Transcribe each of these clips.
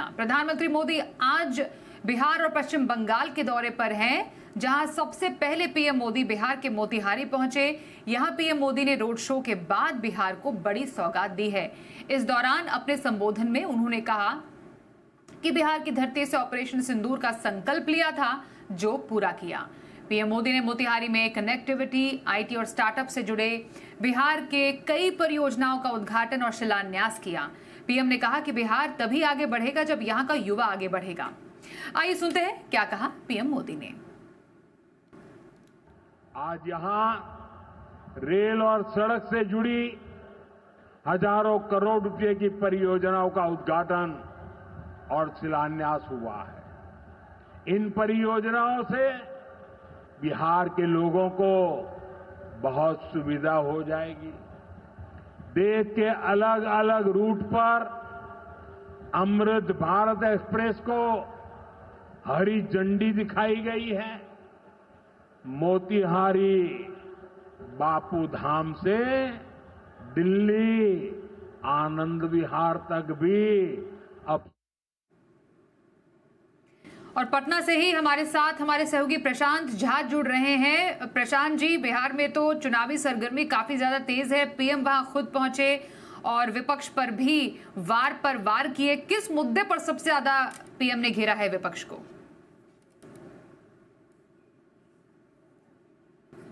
पटना। प्रधानमंत्री मोदी आज बिहार और पश्चिम बंगाल के दौरे पर हैं, जहां सबसे पहले पीएम मोदी बिहार के मोतिहारी पहुंचे। यहां पीएम मोदी ने रोड शो के बाद बिहार को बड़ी सौगात दी है। इस दौरान अपने संबोधन में उन्होंने कहा कि बिहार की धरती से ऑपरेशन सिंदूर का संकल्प लिया था, जो पूरा किया। पीएम मोदी ने मोतिहारी में कनेक्टिविटी, आईटी और स्टार्टअप से जुड़े बिहार के कई परियोजनाओं का उद्घाटन और शिलान्यास किया। पीएम ने कहा कि बिहार तभी आगे बढ़ेगा जब यहां का युवा आगे बढ़ेगा। आइए सुनते हैं क्या कहा पीएम मोदी ने। आज यहां रेल और सड़क से जुड़ी हजारों करोड़ रुपए की परियोजनाओं का उद्घाटन और शिलान्यास हुआ है। इन परियोजनाओं से बिहार के लोगों को बहुत सुविधा हो जाएगी। देश के अलग अलग रूट पर अमृत भारत एक्सप्रेस को हरी झंडी दिखाई गई है। मोतिहारी बापू धाम से दिल्ली आनंद विहार तक भी अब। और पटना से ही हमारे साथ हमारे सहयोगी प्रशांत झा जुड़ रहे हैं। प्रशांत जी, बिहार में तो चुनावी सरगर्मी काफी ज्यादा तेज है। पीएम वहां खुद पहुंचे और विपक्ष पर भी वार पर वार किए। किस मुद्दे पर सबसे ज्यादा पीएम ने घेरा है विपक्ष को?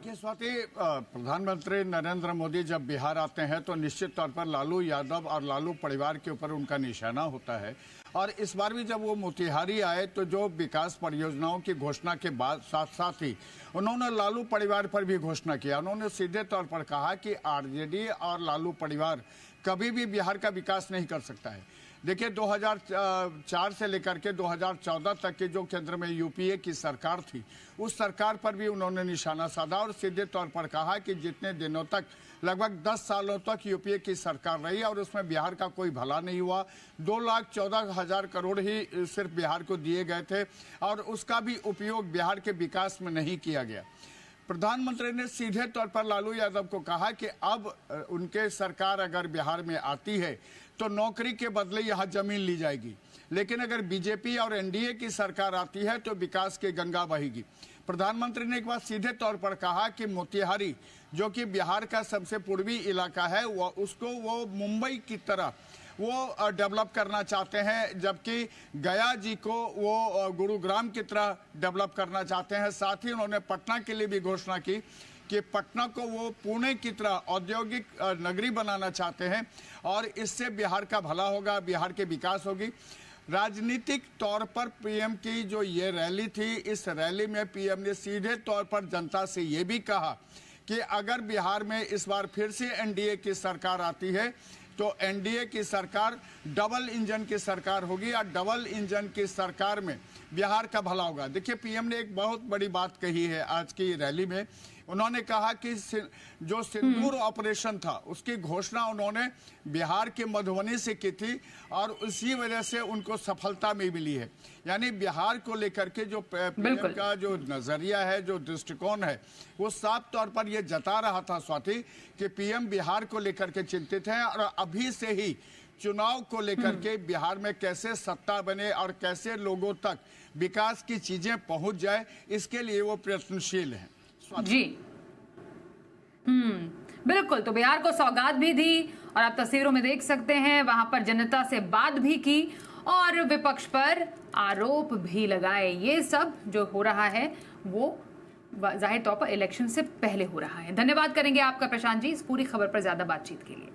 स्वाति, प्रधानमंत्री नरेंद्र मोदी जब बिहार आते हैं तो निश्चित तौर पर लालू यादव और लालू परिवार के ऊपर उनका निशाना होता है। और इस बार भी जब वो मोतिहारी आए तो जो विकास परियोजनाओं की घोषणा के बाद साथ साथ ही उन्होंने लालू परिवार पर भी घोषणा किया। उन्होंने सीधे तौर पर कहा कि आरजेडी और लालू परिवार कभी भी बिहार का विकास नहीं कर सकता है। देखिए, 2004 से लेकर के 2014 तक के जो केंद्र में यूपीए की सरकार थी, उस सरकार पर भी उन्होंने निशाना साधा और सीधे तौर पर कहा कि जितने दिनों तक, लगभग 10 सालों तक यूपीए की सरकार रही और उसमें बिहार का कोई भला नहीं हुआ। 2,14,000 करोड़ ही सिर्फ बिहार को दिए गए थे और उसका भी उपयोग बिहार के विकास में नहीं किया गया। प्रधानमंत्री ने सीधे तौर पर लालू यादव को कहा कि अब उनके सरकार अगर बिहार में आती है तो नौकरी के बदले यहाँ जमीन ली जाएगी, लेकिन अगर बीजेपी और एनडीए की सरकार आती है तो विकास की गंगा बहेगी। प्रधानमंत्री ने एक बात सीधे तौर पर कहा कि मोतिहारी, जो कि बिहार का सबसे पूर्वी इलाका है, उसको वो मुंबई की तरह वो डेवलप करना चाहते हैं, जबकि गया जी को वो गुरुग्राम की तरह डेवलप करना चाहते हैं। साथ ही उन्होंने पटना के लिए भी घोषणा की कि पटना को वो पुणे की तरह औद्योगिक नगरी बनाना चाहते हैं और इससे बिहार का भला होगा, बिहार के विकास होगी। राजनीतिक तौर पर पीएम की जो ये रैली थी, इस रैली में पीएम ने सीधे तौर पर जनता से ये भी कहा कि अगर बिहार में इस बार फिर से एनडीए की सरकार आती है तो एनडीए की सरकार डबल इंजन की सरकार होगी और डबल इंजन की सरकार में बिहार का भला होगा। देखिए, पीएम ने एक बहुत बड़ी बात कही है आज की रैली में। उन्होंने कहा कि जो सिंदूर ऑपरेशन था उसकी घोषणा उन्होंने बिहार के मधुबनी से की थी और उसी वजह से उनको सफलता में मिली है। यानी बिहार को लेकर के जो पीएम का जो नजरिया है, जो दृष्टिकोण है, वो साफ तौर पर ये जता रहा था स्वाति कि पीएम बिहार को लेकर के चिंतित हैं और अभी से ही चुनाव को लेकर के बिहार में कैसे सत्ता बने और कैसे लोगों तक विकास की चीजें पहुंच जाए, इसके लिए वो प्रयत्नशील हैं। जी बिल्कुल। तो बिहार को सौगात भी दी और आप तस्वीरों में देख सकते हैं, वहां पर जनता से बात भी की और विपक्ष पर आरोप भी लगाए। ये सब जो हो रहा है वो जाहिर तौर पर इलेक्शन से पहले हो रहा है। धन्यवाद करेंगे आपका प्रशांत जी इस पूरी खबर पर ज्यादा बातचीत के लिए।